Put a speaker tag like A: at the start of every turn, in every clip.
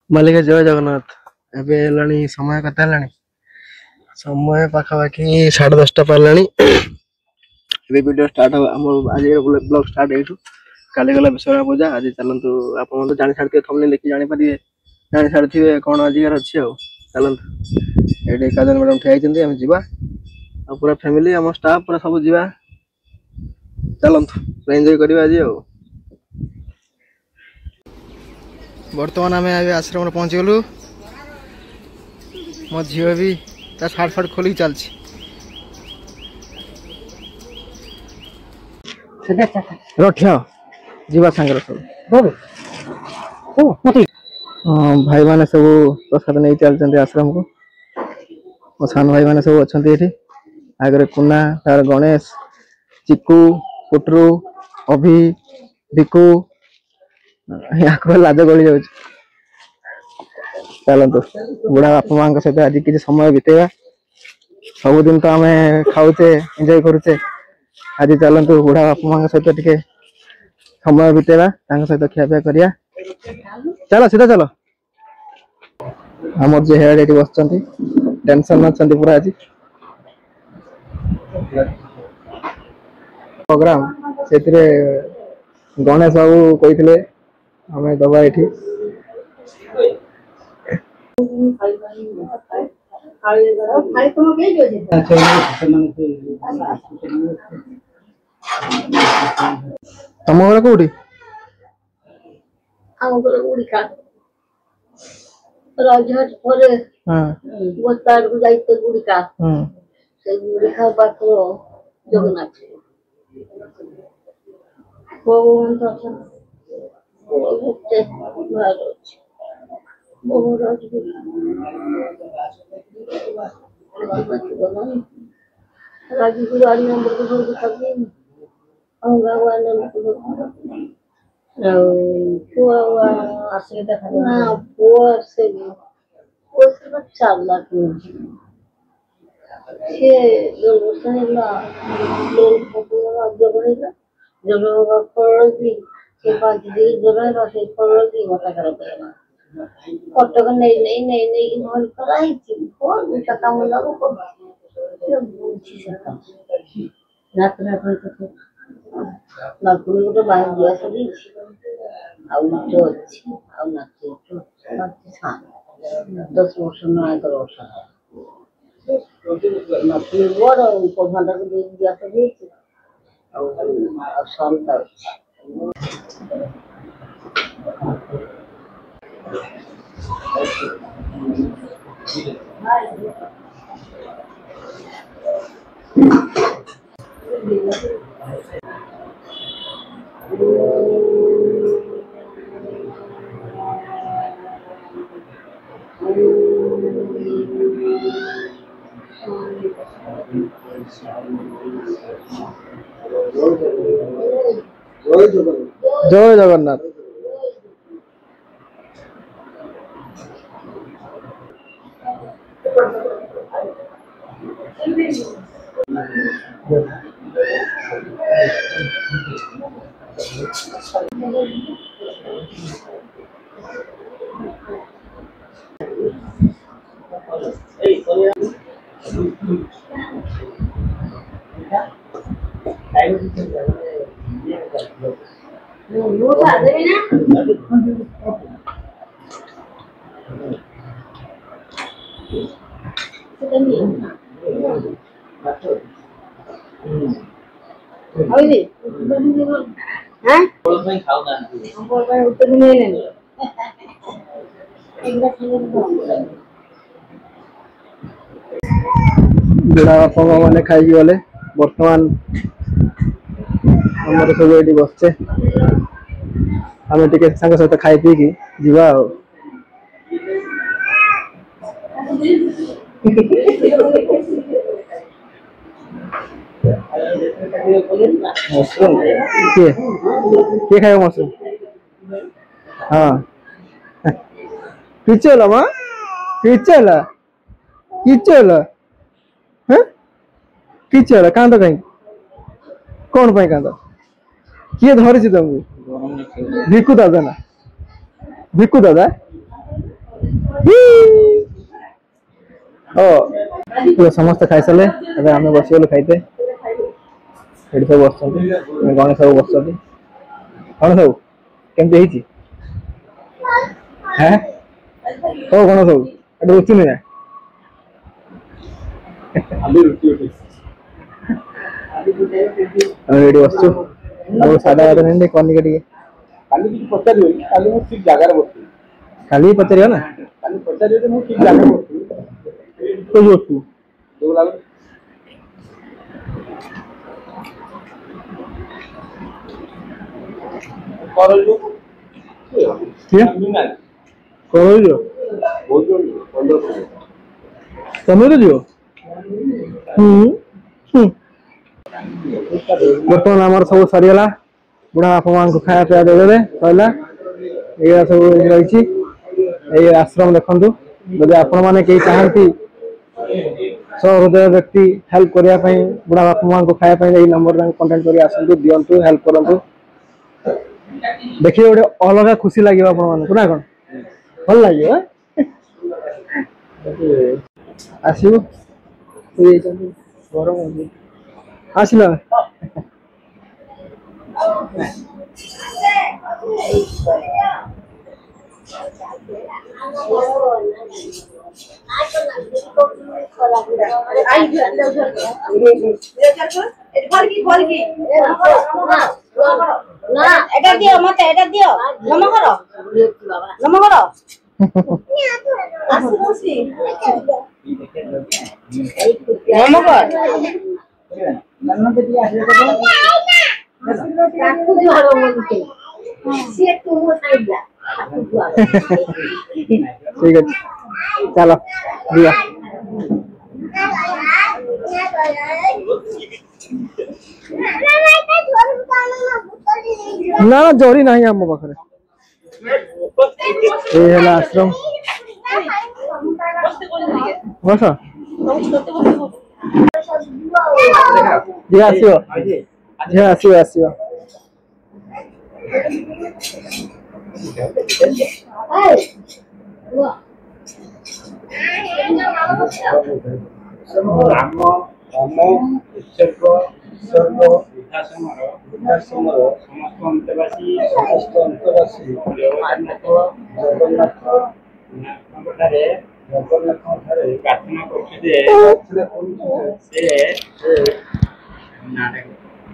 A: मालिक जय जगन्नाथ। एबे हेलानी समय कते हेलानी समय पाखापाखि 10:30 पालानी। एबे वीडियो स्टार्ट हो हम आज ब्लॉग स्टार्ट हेतु काली गला विश्वकर्मा पूजा आज चलंतु आपन तो जानि छाड़ते थंबनेल देखि जानि परिए जानि छाड़थिबे कोन आजिकार अछि आ चलंतु एडे काजल मैडम ठेई चंदी हम जीवा आ पूरा फैमिली हम स्टाफ पूरा सब जीवा चलंतु एंजॉय करबा आज आ बर्तमान आम आश्रम पहुँच गलु मो झील भी ता सार्ट फार्ट खोलिक चलती रठिया जीवा सांगर सब भाई माने सब प्रसाद नहीं चलते आश्रम को मो सान भाई माने सब अच्छा ये आगे कुना तार गणेश चिकू पुटरू अभि भिकू या लाज गली जाऊँ चलतु बुढ़ा बापा माँ सहित आज किसी समय बितेगा सबुदिन तो आम खाऊचे एंजॉय करुचे आज चलतु बुढ़ा बापा माँ सहित टिके समय बितेगा सहित खियापिया करिया चलो सीधा चलो आम जे हेड ये बस टेंशन अच्छा पूरा आज प्रोग्राम से गणेश बाबू कही आम दबा ये तुम घर कौटी
B: राजहाट परे बस्तार को जाइते गुड़िका से गुड़िका पाखरो जगन्नाथ भगवान तो अच्छा वो भक्ते महाराज महाराज राजी गुरारी नंबर को घर को सब दिन हम भगवान ने को पुआ आसे देखा ना पुआ से वो सब 4 लाख से जो उसनेला लोन फोटो जगह जगह पर भी के 5 दिन जगह से पर भी मत करते हैं फोटो नहीं हॉल कराई थी कौन टका मिला को बुझी सका रात तो नागपुर गोटे बाहर दिया सभी जो अच्छी नाचे तो नाचे 10 वर्ष ना 11 वर्ष नाचे बड़ पौधा को दे दिया सभी शांत
A: जय जगन्नाथ बुढ़ा बापा मैंने खाई गले बर्तमान आम सब ये बसचे आम टे सहित खाई पी की जीवा मशरूम किए खाए मशरूम हाँ पीछे माँ पीछे किए कांद कहीं कौन पाई कांद किए धरी तुमको भिकु दादा ना भिकु दादा ओ समस्त खाई सारे अब आम बसगलु खाइते ये सब बस गणेश सब बस कौन सब केमती हाँ हो कौन सब ये रुचि ना बस सादा बात नहीं कनिका टे खाली पचार ना बर्तमान आम सब सरीगला बुढ़ा बापा माँ को खाया पीया देदे सैला ये सब रही आश्रम देखु जब आपण मैंने कहीं चाहती सहृदय व्यक्ति हेल्प करने बुढ़ा बापा माँ को खायापी नंबर कंटाक्ट कर आसतु दिंतु हेल्प करूँ देखिए गोटे अलग खुशी लगे आप ना कौन भल लगे आसो गरम आसल
B: ना এটা দিও মতে এটা দিও নম করো আসি বসি নম কর নন্নতে দিয়ে আসলে তো কাকু ঝড় মনতে সে তুমি সাইডলা
A: ठीक है चलो दिया ना जोड़ी नहीं आम पाखे ये आश्रम बस जी आसो जी आसो आसो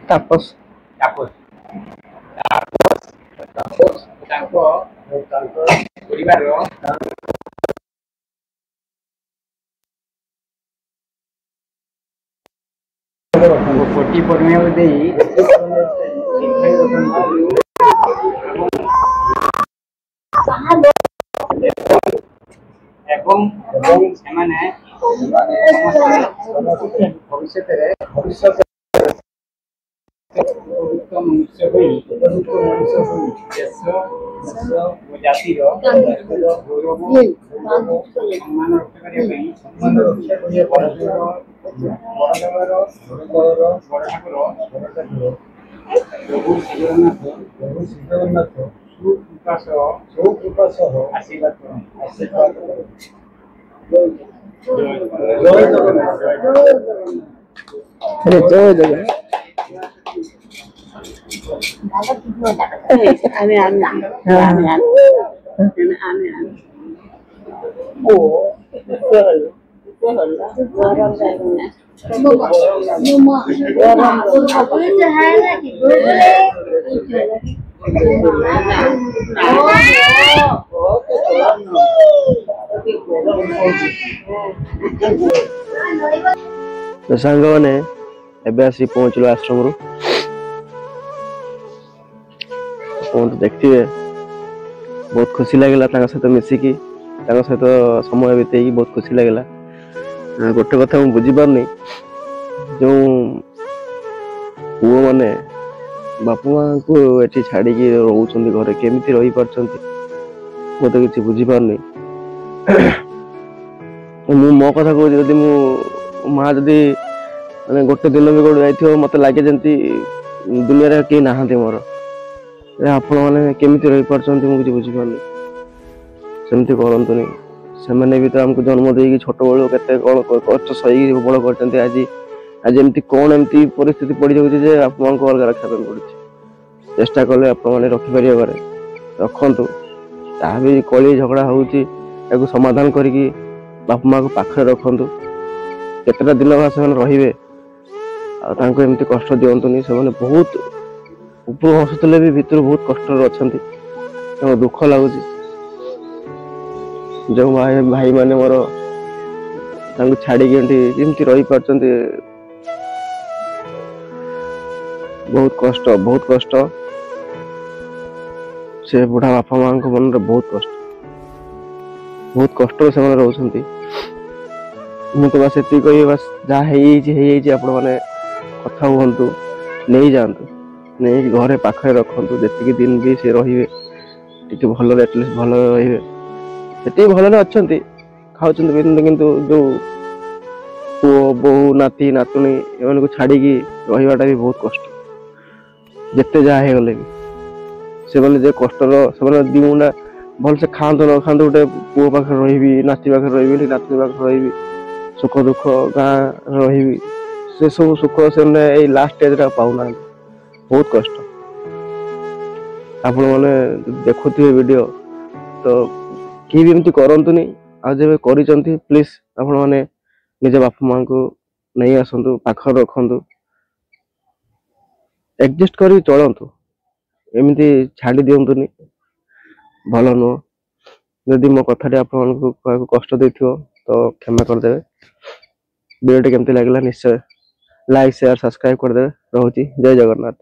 A: तापस
C: कोटी परिमेय भविष्य मनुष्य जातिर गौरव सम्मान प्रभु जगन्नाथ सुकृपा सह आशीर्वाद जय जगन्नाथ
D: तो सांग मैंने एबे आसी पहुंचलो आश्रम रू तो देखते बहुत खुशी लगेगा सहित मिसिकी सहित समय बीते बहुत खुशी लगेगा गोटे कथा मुझे बुझी पारनी जो पुओ मैंने बापा माँ को ये छाड़ी रोच घरे केमी रही पार्टी मत कि बुझी पारनी मो कथा कहूँ जदि मो माँ जदि मैंने गोटे दिन भी गोटे जाइए मत लगे जमी दुनिया कहीं नहांती मोर आपण मैंने केमी रही पार्टी मुझे बुझी पारनी सेमती करतुनि ସେମାନେ ବି ତ ଆମକୁ ଜନ୍ମ ଦେଇକି ଛୋଟ ବେଳୁ କେତେ କ'ଣ କଷ୍ଟ ସହିକି ବଡ଼ କରିଛନ୍ତି। ଆଜି ଏମିତି କ'ଣ ଏମିତି ପରିସ୍ଥିତି ପଡ଼ିଯାଉଛି ଯେ ବାପା ମାଆଙ୍କୁ ଅଲଗା ରଖିବା ପାଇଁ ପଡ଼ୁଛି। ଚେଷ୍ଟା କଲେ ଆପଣମାନେ ରଖିପାରିବେ ଘରେ, ରଖନ୍ତୁ। ଯାହା ବି କଳି ଝଗଡ଼ା ହେଉଛି ତାକୁ ସମାଧାନ କରିକି ବାପା ମାଆଙ୍କୁ ପାଖରେ ରଖନ୍ତୁ। କେତେଟା ଦିନ ବା ସେମାନେ ରହିବେ, ଆଉ ତାଙ୍କୁ ଏମିତି କଷ୍ଟ ଦିଅନ୍ତୁନି। ସେମାନେ ବହୁତ ଉପରୁ ହସୁଥିଲେ ବି ଭିତରୁ ବହୁତ କଷ୍ଟରେ ଅଛନ୍ତି, ତାଙ୍କୁ ଦୁଃଖ ଲାଗୁଛି। ଯେଉଁ ଭାଇମାନେ ମୋର ତାଙ୍କୁ ଛାଡ଼ିକି ଏମିତି ରହିପାରୁଛନ୍ତି, ବହୁତ କଷ୍ଟ। ସେ ବୁଢ଼ା ବାପା ମାଆଙ୍କ ମନରେ ବହୁତ କଷ୍ଟରେ ସେମାନେ ରହୁଛନ୍ତି। ମୁଁ ତ ବାସ୍ ଏତିକି କହିବି, ବାସ୍ ଯାହା ହେଇଯାଇଛି ଆପଣମାନେ କଥା ହୁଅନ୍ତୁ, ନେଇଯାଆନ୍ତୁ, ନେଇକି ଘରେ ପାଖରେ ରଖନ୍ତୁ। ଯେତିକି ଦିନ ବି ସେ ରହିବେ ଟିକେ ଭଲରେ, ଆଟଲିଷ୍ଟ ଭଲ ରହିବେ। ସେତିକି ଭଲରେ ଅଛନ୍ତି, ଖାଉଛନ୍ତି ପିଉଛନ୍ତି, କିନ୍ତୁ ଯୋଉ ପୁଅ ବୋହୂ ନାତି ନାତୁଣୀ ଏମାନଙ୍କୁ ଛାଡ଼ିକି ରହିବାଟା ବି ବହୁତ କଷ୍ଟ। ଯେତେ ଯାହା ହେଇଗଲେ ବି ସେମାନେ ଯେ କଷ୍ଟର, ସେମାନେ ଦି ମୁଣ୍ଡା ଭଲସେ ଖାଆନ୍ତୁ ନ ଖାଆନ୍ତୁ, ଗୋଟେ ପୁଅ ପାଖରେ ରହିବି, ନାତି ପାଖରେ ରହିବି, ନାତୁଣୀ ପାଖରେ ରହିବି, ସୁଖ ଦୁଃଖ ଗାଁ ରହିବି, ସେସବୁ ସୁଖ ସେମାନେ ଏଇ ଲାଷ୍ଟ ଷ୍ଟେଜରେ ପାଉନାହାନ୍ତି। ବହୁତ କଷ୍ଟ। ଆପଣମାନେ ଦେଖୁଥିବେ ଭିଡ଼ିଓ, ତ କିଏ ବି ଏମିତି କରନ୍ତୁନି। ଆଉ ଯେବେ କରିଛନ୍ତି ପ୍ଲିଜ ଆପଣମାନେ ନିଜ ବାପା ମାଆଙ୍କୁ ନେଇ ଆସନ୍ତୁ, ପାଖରେ ରଖନ୍ତୁ, ଆଡଜଷ୍ଟ କରିକି ଚଳନ୍ତୁ। ଏମିତି ଛାଡ଼ି ଦିଅନ୍ତୁନି, ଭଲ ନୁହଁ। ଯଦି ମୋ କଥାଟି ଆପଣମାନଙ୍କୁ କାହାକୁ କଷ୍ଟ ଦେଇଥିବ ତ କ୍ଷମା କରିଦେବେ। ଭିଡ଼ିଓଟି କେମିତି ଲାଗିଲା ନିଶ୍ଚୟ ଲାଇକ୍ ସେୟାର ସବସ୍କ୍ରାଇବ କରିଦେବେ। ରହୁଛି, ଜୟ ଜଗନ୍ନାଥ।